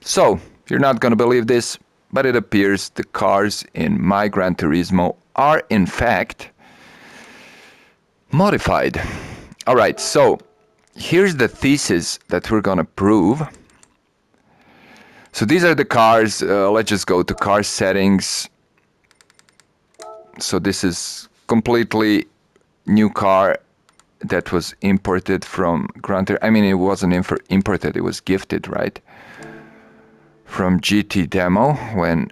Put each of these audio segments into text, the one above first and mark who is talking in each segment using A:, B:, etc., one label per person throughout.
A: So, you're not gonna believe this, but it appears the cars in My Gran Turismo are in fact modified. Alright, so here's the thesis that we're gonna prove. So these are the cars. Let's just go to car settings. So this is completely new car that was imported from Gran Turismo. I mean, it wasn't imported, it was gifted, right? From GT demo. When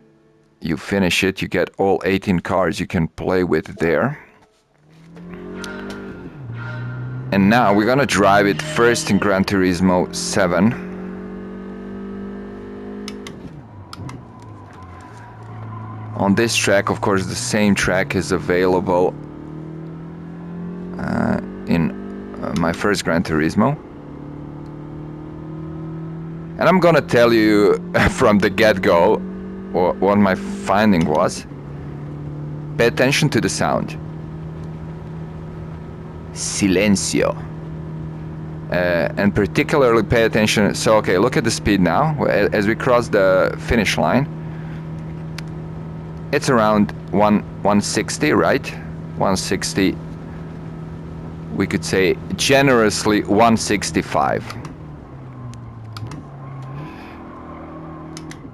A: you finish it, you get all 18 cars you can play with there. And now we're gonna drive it first in Gran Turismo 7. On this track, of course, the same track is available in My First Gran Turismo. And I'm gonna tell you from the get-go what my finding was. Pay attention to the sound. Silencio. And particularly pay attention. So, okay, look at the speed now. As we cross the finish line, it's around 160, right? 160. We could say generously 165.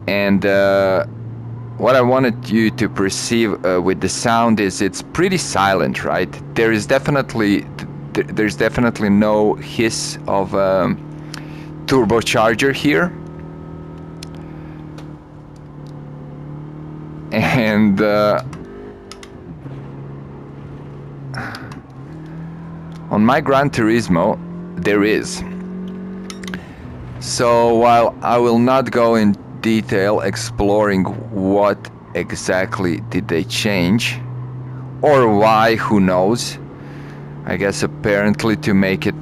A: And what I wanted you to perceive with the sound is it's pretty silent, right? There's definitely no hiss of turbocharger here. And on My Gran Turismo, there is. So while I will not go in detail exploring what exactly did they change, or why, who knows. I guess apparently to make it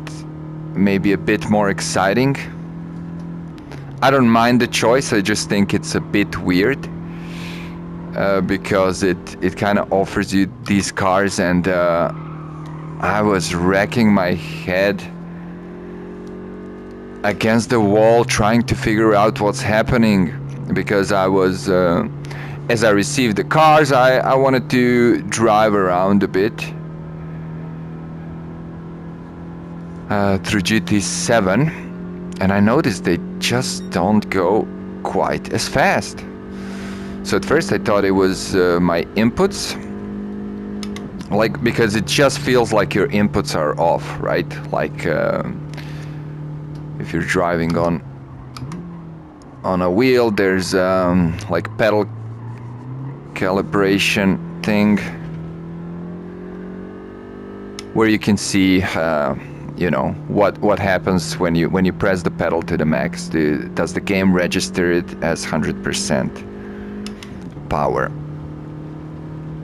A: maybe a bit more exciting. I don't mind the choice, I just think it's a bit weird. Because it kind of offers you these cars, and I was racking my head against the wall trying to figure out what's happening, because I was as I received the cars, I wanted to drive around a bit through GT7, and I noticed they just don't go quite as fast. So at first I thought it was my inputs, like, because it just feels like your inputs are off, right? Like if you're driving on a wheel, there's like pedal calibration thing where you can see you know what happens when you press the pedal to the max. Does the game register it as 100% power?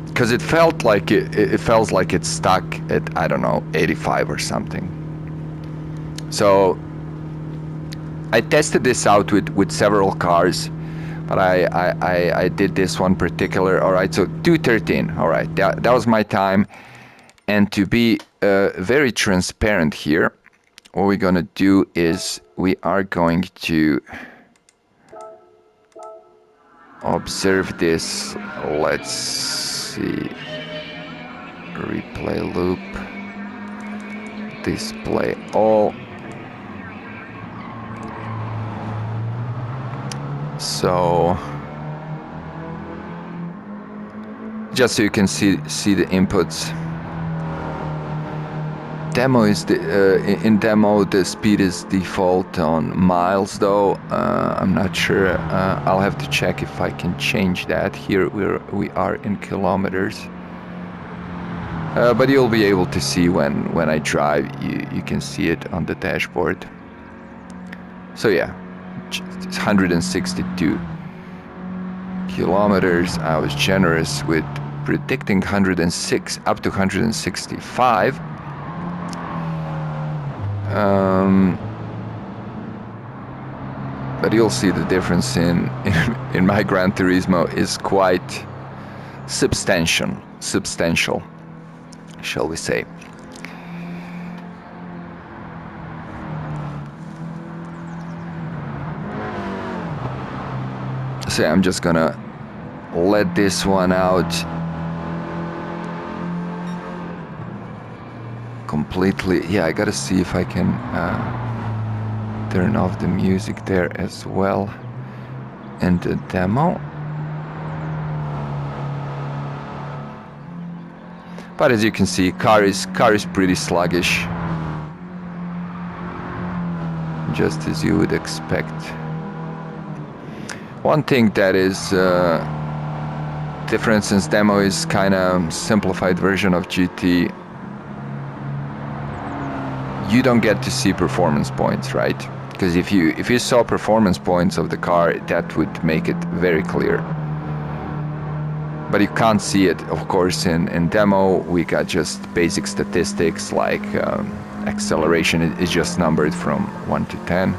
A: Because it felt like it feels like it's stuck at, I don't know, 85 or something. So I tested this out with several cars, but I did this one particular. All right, so 213. All right, that was my time. And to be very transparent here, what we're gonna do is we are going to observe this. Let's see. Replay loop. Display all. So just so you can see the inputs. Demo is in demo the speed is default on miles, though. I'm not sure. I'll have to check if I can change that. Here we are in kilometers. But you'll be able to see when I drive. You can see it on the dashboard. So yeah, it's 162 kilometers. I was generous with predicting 106 up to 165. But you'll see the difference in My Gran Turismo is quite substantial, shall we say. So I'm just gonna let this one out completely. Yeah, I gotta see if I can turn off the music there as well in the demo. But as you can see, car is pretty sluggish, just as you would expect. One thing that is different, since demo is kind of simplified version of GT, you don't get to see performance points, right? Because if you saw performance points of the car, that would make it very clear. But you can't see it, of course, in demo. We got just basic statistics like acceleration is just numbered from 1 to 10,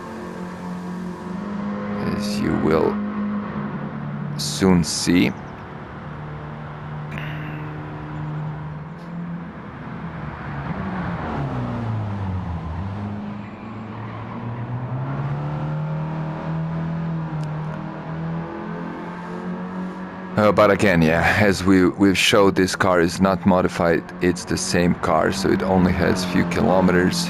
A: as you will soon see. But again, yeah, as we've showed, this car is not modified. It's the same car, so it only has few kilometers.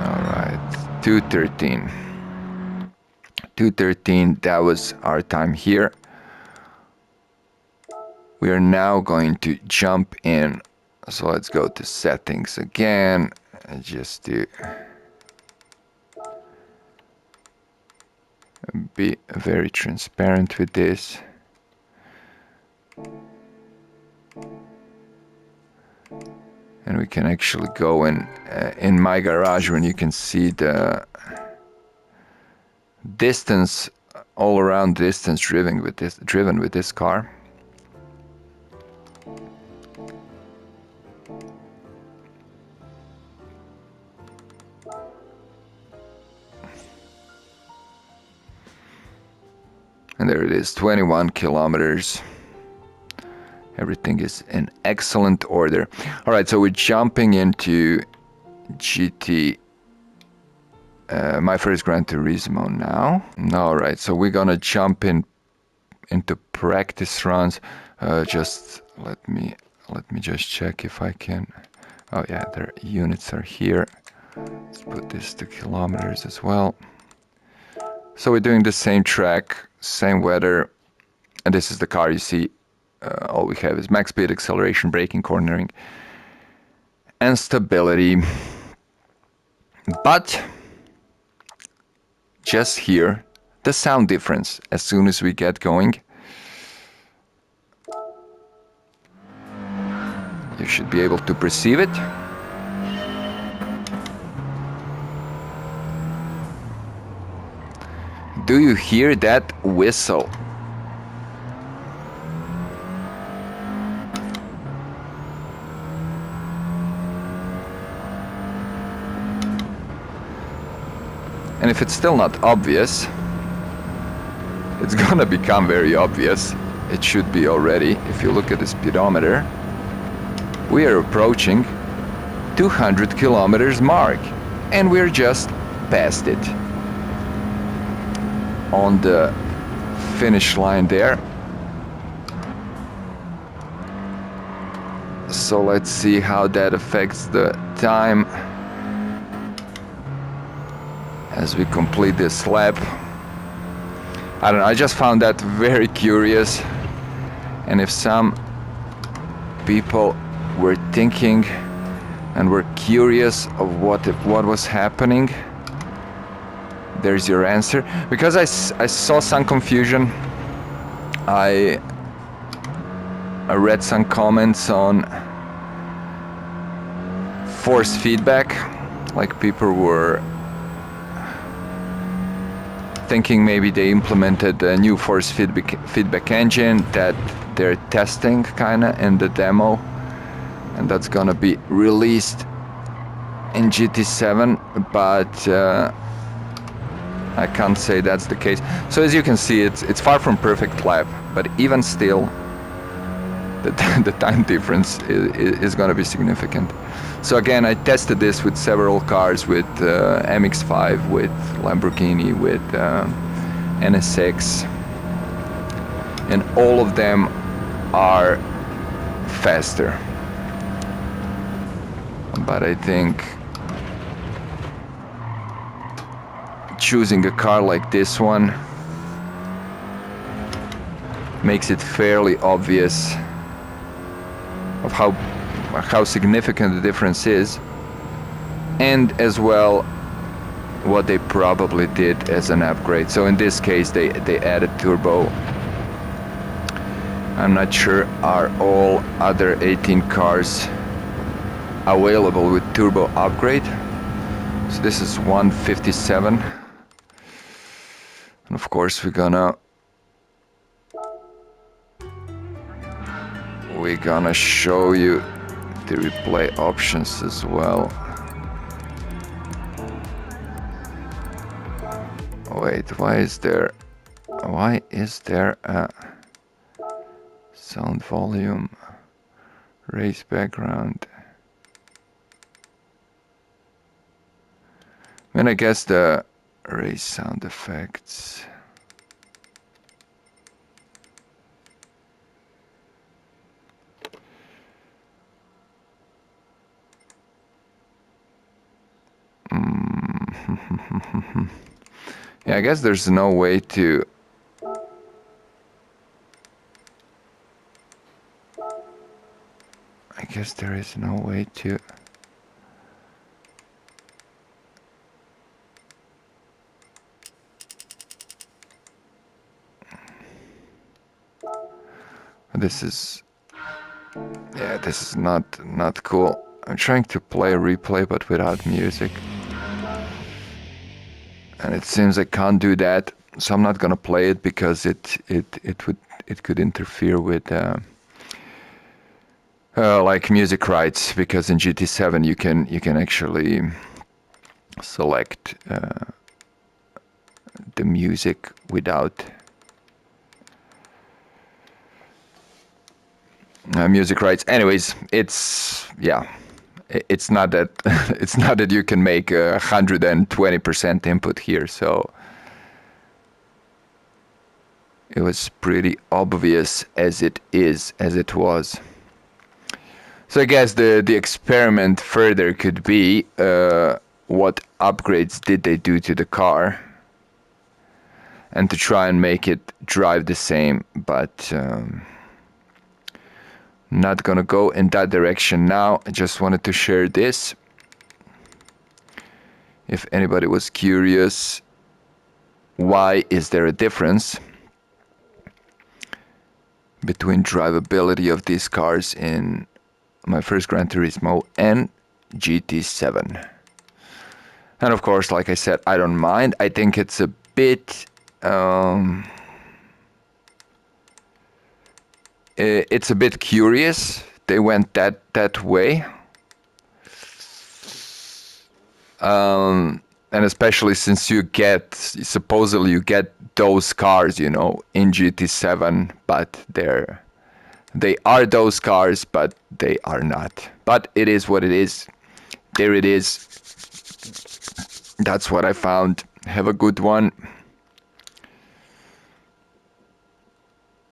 A: All right, 2:13. 2:13, that was our time here. We are now going to jump in. So let's go to settings again, and just to be very transparent with this. And we can actually go in my garage, when you can see the distance, all around distance driven with this car. And there it is, 21 kilometers. Everything is in excellent order. All right, so we're jumping into GT, My First Gran Turismo now. All right, so we're gonna jump into practice runs. Just let me just check if I can. Oh yeah, their units are here. Let's put this to kilometers as well. So we're doing the same track, same weather, and this is the car. You see, all we have is max speed, acceleration, braking, cornering, and stability. But just hear the sound difference as soon as we get going. You should be able to perceive it. Do you hear that whistle? And if it's still not obvious, it's gonna become very obvious. It should be already. If you look at the speedometer, we are approaching 200 kilometers mark, and we're just past it. On the finish line there. So let's see how that affects the time as we complete this lap. I don't know, I just found that very curious. And if some people were thinking and were curious of what was happening, there's your answer. Because I saw some confusion. I read some comments on force feedback, like people were thinking maybe they implemented a new force feedback engine that they're testing kinda in the demo, and that's gonna be released in GT7, but I can't say that's the case. So as you can see, it's far from perfect lap, but even still, the time difference is going to be significant. So again, I tested this with several cars, with MX-5, with Lamborghini, with NSX, and all of them are faster. But I think choosing a car like this one makes it fairly obvious of how significant the difference is, and as well what they probably did as an upgrade. So in this case they added turbo. I'm not sure are all other 18 cars available with turbo upgrade. So this is 157, and of course we're gonna show you the replay options as well. Wait, why is there a sound volume, race background? And I guess the race sound effects. Yeah, I guess there's no way to. I guess there is no way to. This is. Yeah, this is not cool. I'm trying to play a replay, but without music. And it seems I can't do that, so I'm not gonna play it because it could interfere with like music rights, because in GT7 you can actually select the music without music rights. Anyways, it's not that it's not that you can make 120% input here, so it was pretty obvious as it was. So I guess the experiment further could be what upgrades did they do to the car, and to try and make it drive the same, but not gonna go in that direction now. I just wanted to share this. If anybody was curious, why is there a difference between drivability of these cars in My First Gran Turismo and GT7? And of course, like I said, I don't mind. I think it's a bit it's a bit curious they went that way, and especially since supposedly you get those cars, in GT7, but they are those cars, but they are not. But it is what it is. There it is. That's what I found. Have a good one.